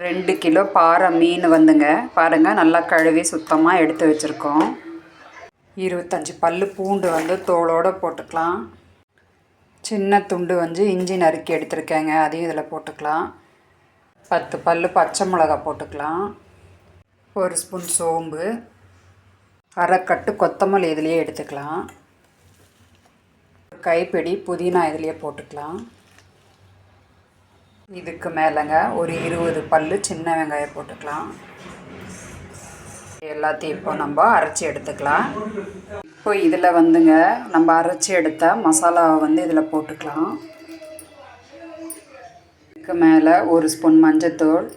2 kilo பாறை மீன் வந்துங்க. பாருங்கள், நல்லா கழுவி சுத்தமாக எடுத்து வச்சுருக்கோம். 25 பல் பூண்டு வந்து தோலோடு போட்டுக்கலாம். சின்ன துண்டு வந்து இஞ்சி நறுக்கி எடுத்துருக்கேங்க, அதையும் இதில் போட்டுக்கலாம். 10 பல் பச்சை மிளகா போட்டுக்கலாம். 1 ஸ்பூன் சோம்பு, அரைக்கட்டு கொத்தமல்லி இதிலையே எடுத்துக்கலாம். கைப்பிடி புதினா இதிலையே போட்டுக்கலாம். இதுக்கு மேலேங்க ஒரு 20 பல் சின்ன வெங்காயம் போட்டுக்கலாம். எல்லாத்தையும் இப்போ நம்ம அரைச்சி எடுத்துக்கலாம். இப்போ இதில் வந்துங்க நம்ம அரைச்சி எடுத்த மசாலாவை வந்து இதில் போட்டுக்கலாம். இதுக்கு மேலே 1 ஸ்பூன் மஞ்சத்தூள்,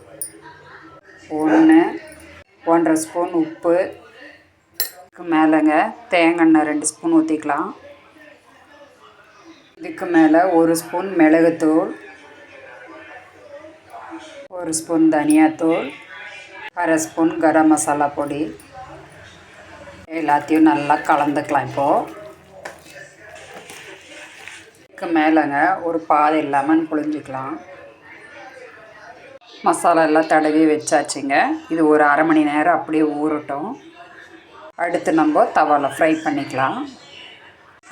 1.5 ஸ்பூன் உப்பு, இதுக்கு மேலேங்க தேங்காய் எண்ணெய் 2 ஸ்பூன் ஊற்றிக்கலாம். இதுக்கு மேலே 1 ஸ்பூன் மிளகுத்தூள், 1 ஸ்பூன் தனியாத்தூள், 1/2 ஸ்பூன் கரம் மசாலா பொடி, எல்லாத்தையும் நல்லா கலந்துக்கலாம். இப்போது இதுக்கு மேலேங்க ஒரு பாதி லெமன் புழிஞ்சிக்கலாம். மசாலா எல்லாம் தடவி வச்சாச்சுங்க. இது ஒரு அரை மணி நேரம் அப்படியே ஊறட்டும். அடுத்து நம்ம தவாவில் ஃப்ரை பண்ணிக்கலாம்.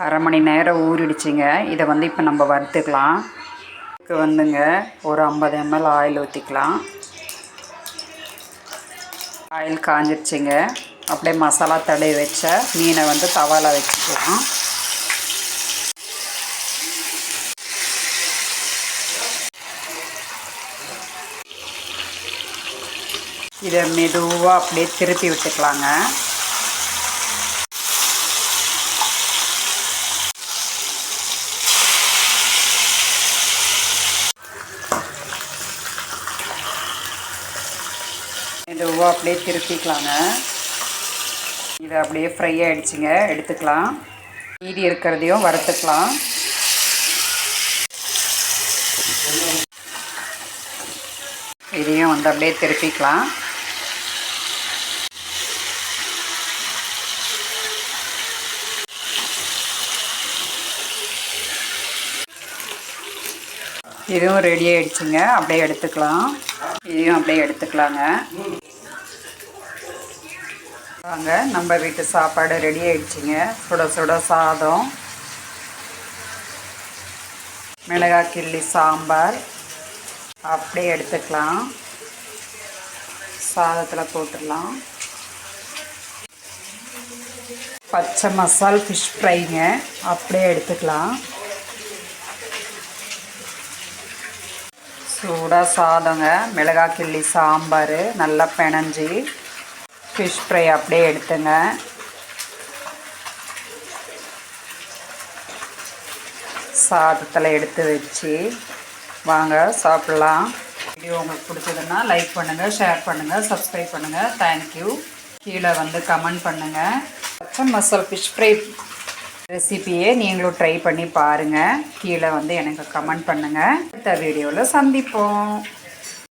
அரை மணி நேரம் ஊறிடுச்சிங்க. இதை வந்து இப்போ நம்ம வறுத்துக்கலாம். இதுக்கு வந்துங்க ஒரு 50 ml ஆயில் ஊற்றிக்கலாம். ஆயில் காஞ்சிடுச்சிங்க. அப்படியே மசாலா தடவி வச்ச மீனை வந்து தவாவில் வச்சுக்கலாம். இதை மெதுவாக அப்படியே திருப்பி விட்டுக்கலாங்க. மெதுவாக அப்படியே திருப்பிக்கலாங்க. இது அப்படியே ஃப்ரை ஆகிடுச்சிங்க, எடுத்துக்கலாம். மீதி இருக்கிறதையும் வறுத்துக்கலாம். இதையும் வந்து அப்படியே திருப்பிக்கலாம். இதுவும் ரெடி ஆகிடுச்சிங்க, அப்படியே எடுத்துக்கலாம். இதையும் அப்படியே எடுத்துக்கலாங்க. வாங்க, நம்ம வீட்டு சாப்பாடு ரெடி ஆகிடுச்சிங்க. சுட சுட சாதம், மிளகாய் கிள்ளி சாம்பார் அப்படியே எடுத்துக்கலாம். சாதத்தில் போட்டுடலாம். பச்சை மசால் ஃபிஷ் ஃப்ரைங்க, அப்படியே எடுத்துக்கலாம். சூடாக சாதங்க, மிளகாய் கிள்ளி சாம்பார் நல்லா பிணைஞ்சி ஃபிஷ் ஃப்ரை அப்படியே எடுத்துங்க. சாதத்தில் எடுத்து வச்சு வாங்க சாப்பிட்லாம். வீடியோ உங்களுக்கு பிடிச்சதுன்னா லைக் பண்ணுங்கள், ஷேர் பண்ணுங்கள், சப்ஸ்கிரைப் பண்ணுங்கள். தேங்க்யூ. கீழே வந்து கமெண்ட் பண்ணுங்கள். பச்சை மசால் ஃபிஷ் ஃப்ரை ரெசிபியை நீங்களும் ட்ரை பண்ணி பாருங்கள். கீழே வந்து எனக்கு கமெண்ட் பண்ணுங்கள். அடுத்த வீடியோவில் சந்திப்போம்.